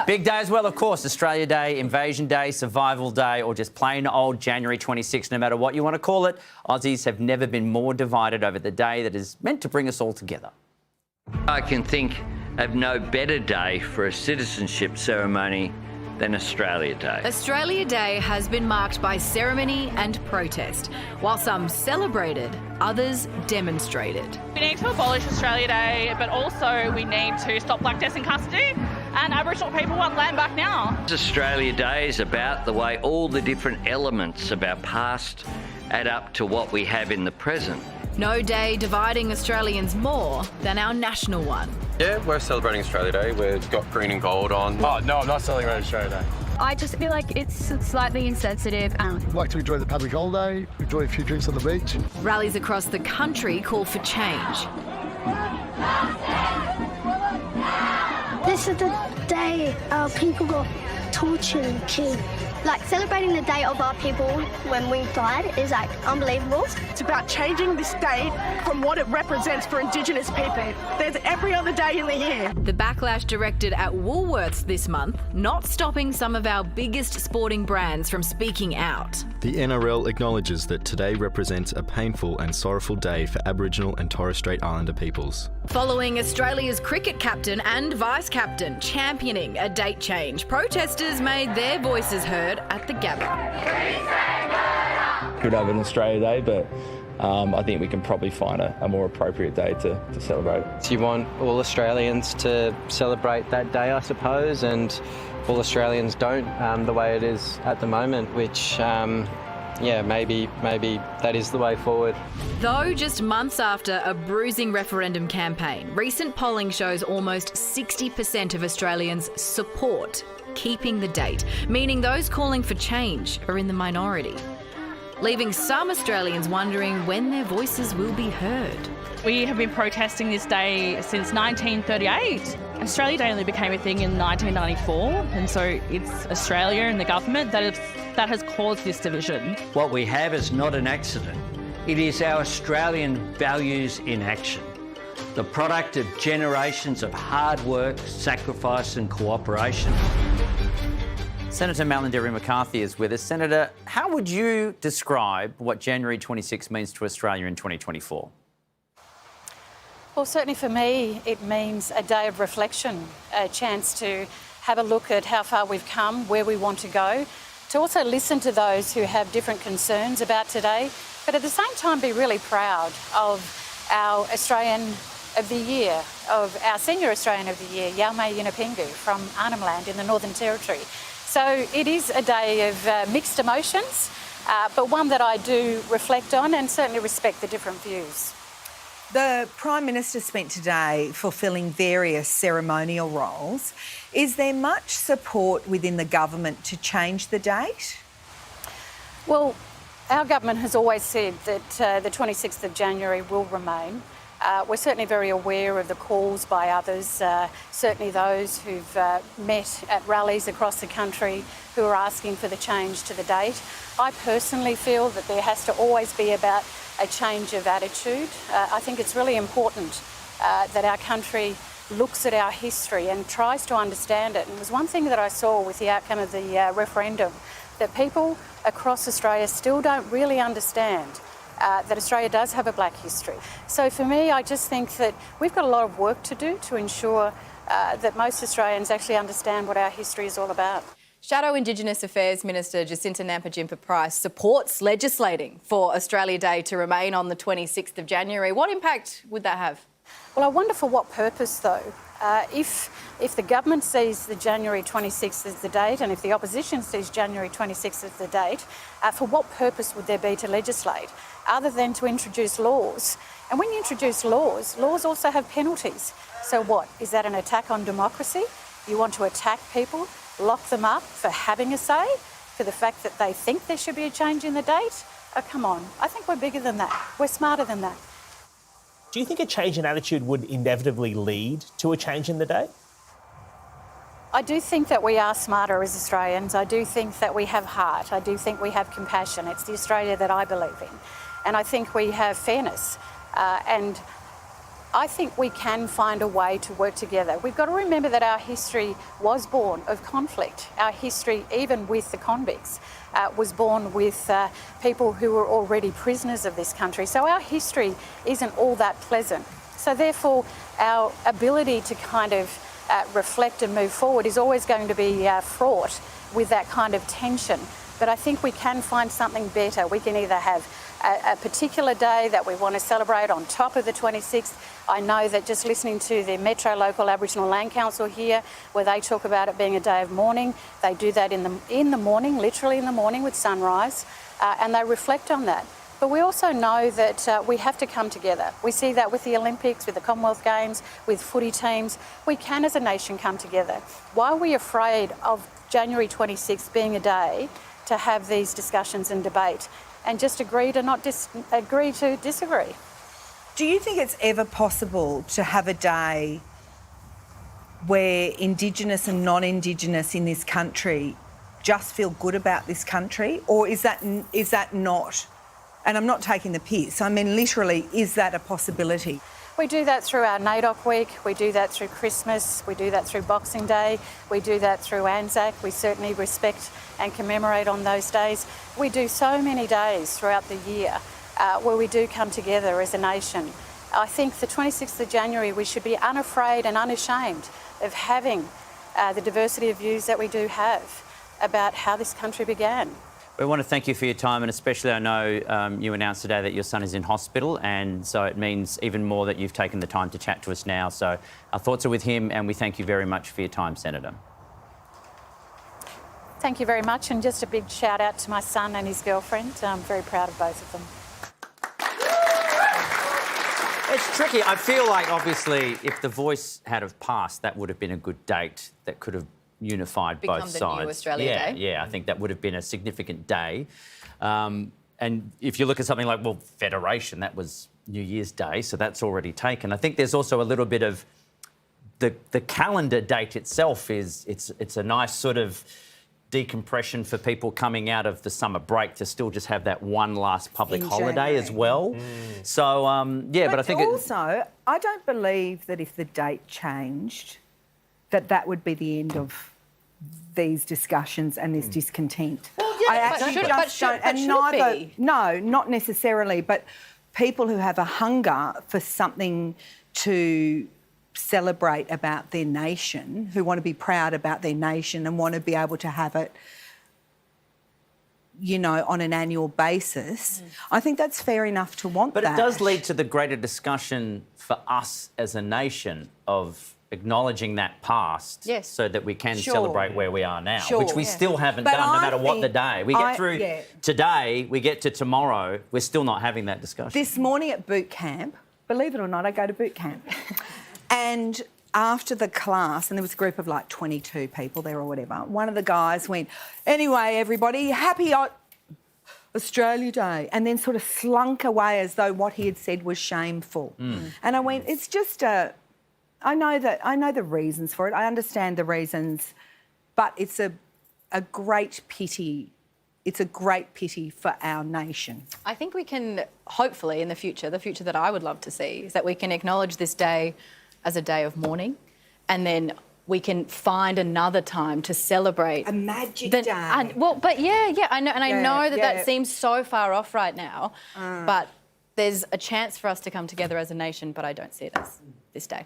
Big day as well, of course. Australia Day, Invasion Day, Survival Day, or just plain old January 26. No matter what you want to call it, Aussies have never been more divided over the day that is meant to bring us all together. I can think of no better day for a citizenship ceremony than Australia Day. Australia Day has been marked by ceremony and protest. While some celebrated, others demonstrated. We need to abolish Australia Day, but also we need to stop black deaths in custody, and Aboriginal people want land back now. Australia Day is about the way all the different elements of our past add up to what we have in the present. No day dividing Australians more than our national one. Yeah, we're celebrating Australia Day. We've got green and gold on. Oh, no, I'm not celebrating Australia Day. I just feel like it's slightly insensitive. I'd like to enjoy the public holiday, enjoy a few drinks on the beach. Rallies across the country call for change. This is the day people got tortured and killed. Like, celebrating the day of our people when we died is, like, unbelievable. It's about changing this day from what it represents for Indigenous people. There's every other day in the year. The backlash directed at Woolworths this month, not stopping some of our biggest sporting brands from speaking out. The NRL acknowledges that today represents a painful and sorrowful day for Aboriginal and Torres Strait Islander peoples. Following Australia's cricket captain and vice-captain championing a date change, protesters made their voices heard at the Gabba. Could have an Australia Day, but I think we can probably find a more appropriate day to celebrate. So you want all Australians to celebrate that day, I suppose, and all Australians don't, the way it is at the moment, which, maybe that is the way forward. Though just months after a bruising referendum campaign, recent polling shows almost 60% of Australians support keeping the date, meaning those calling for change are in the minority, leaving some Australians wondering when their voices will be heard. We have been protesting this day since 1938. Australia Day only became a thing in 1994, and so it's Australia and the government that has caused this division. What we have is not an accident. It is our Australian values in action, the product of generations of hard work, sacrifice and cooperation. Senator Malarndirri McCarthy is with us. Senator, how would you describe what January 26 means to Australia in 2024? Well, certainly for me, it means a day of reflection, a chance to have a look at how far we've come, where we want to go, to also listen to those who have different concerns about today, but at the same time be really proud of our Australian of the Year, of our Senior Australian of the Year, Yalmay Yunupingu from Arnhem Land in the Northern Territory. So it is a day of mixed emotions, but one that I do reflect on and certainly respect the different views. The Prime Minister spent today fulfilling various ceremonial roles. Is there much support within the government to change the date? Well, our government has always said that the 26th of January will remain. We're certainly very aware of the calls by others, certainly those who've met at rallies across the country who are asking for the change to the date. I personally feel that there has to always be about a change of attitude. I think it's really important that our country looks at our history and tries to understand it. And it was one thing that I saw with the outcome of the referendum, that people across Australia still don't really understand that Australia does have a black history. So for me, I just think that we've got a lot of work to do to ensure that most Australians actually understand what our history is all about. Shadow Indigenous Affairs Minister Jacinta Nampijinpa-Price supports legislating for Australia Day to remain on the 26th of January. What impact would that have? Well, I wonder for what purpose, though. If the government sees the January 26th as the date, and if the opposition sees January 26th as the date, for what purpose would there be to legislate, other than to introduce laws? And when you introduce laws, laws also have penalties. So what? Is that an attack on democracy? You want to attack people, lock them up for having a say, for the fact that they think there should be a change in the date? Oh, come on. I think we're bigger than that. We're smarter than that. Do you think a change in attitude would inevitably lead to a change in the day? I do think that we are smarter as Australians. I do think that we have heart. I do think we have compassion. It's the Australia that I believe in. And I think we have fairness. And I think we can find a way to work together. We've got to remember that our history was born of conflict. Our history, even with the convicts, was born with people who were already prisoners of this country. So our history isn't all that pleasant. So therefore, our ability to kind of reflect and move forward is always going to be fraught with that kind of tension. But I think we can find something better. We can either have a particular day that we want to celebrate on top of the 26th. I know that just listening to the Metro Local Aboriginal Land Council here, where they talk about it being a day of mourning, they do that in the morning, literally in the morning with sunrise, and they reflect on that. But we also know that we have to come together. We see that with the Olympics, with the Commonwealth Games, with footy teams. We can as a nation come together. Why are we afraid of January 26th being a day to have these discussions and debate and just agree to agree to disagree? Do you think it's ever possible to have a day where Indigenous and non-Indigenous in this country just feel good about this country? Or is that not, and I'm not taking the piss, I mean literally, is that a possibility? We do that through our NAIDOC week, we do that through Christmas, we do that through Boxing Day, we do that through Anzac. We certainly respect and commemorate on those days. We do so many days throughout the year where we do come together as a nation. I think the 26th of January we should be unafraid and unashamed of having the diversity of views that we do have about how this country began. We want to thank you for your time, and especially I know you announced today that your son is in hospital, and so it means even more that you've taken the time to chat to us now. So our thoughts are with him, and we thank you very much for your time, Senator. Thank you very much, and just a big shout out to my son and his girlfriend. I'm very proud of both of them. It's tricky. I feel like, obviously, if the Voice had have passed, that would have been a good date that could have unified both sides. Become the new Australia Day. Yeah, I think that would have been a significant day. And if you look at something like, well, Federation, that was New Year's Day, so that's already taken. I think there's also a little bit of the calendar date itself it's a nice sort of decompression for people coming out of the summer break to still just have that one last public holiday as well. So, yeah, but I think also, I don't believe that if the date changed, that would be the end of these discussions and this discontent. Well, yeah, No, not necessarily, but people who have a hunger for something to celebrate about their nation, who want to be proud about their nation and want to be able to have it, you know, on an annual basis, I think that's fair enough to want that. But it does lead to the greater discussion for us as a nation of acknowledging that past, so that we can celebrate where we are now, which we still haven't done, no matter what the day. We get through today, we get to tomorrow, we're still not having that discussion. This morning at boot camp, believe it or not, I go to boot camp, and after the class, and there was a group of like 22 people there or whatever, one of the guys went, "Anyway, everybody, happy Australia Day," and then sort of slunk away as though what he had said was shameful. And I went, it's just I know the reasons for it. I understand the reasons, but it's a great pity. It's a great pity for our nation. I think we can, hopefully in the future that I would love to see, is that we can acknowledge this day as a day of mourning, and then we can find another time to celebrate. A magic day. I know, and I know that seems so far off right now, but there's a chance for us to come together as a nation, but I don't see it as this day.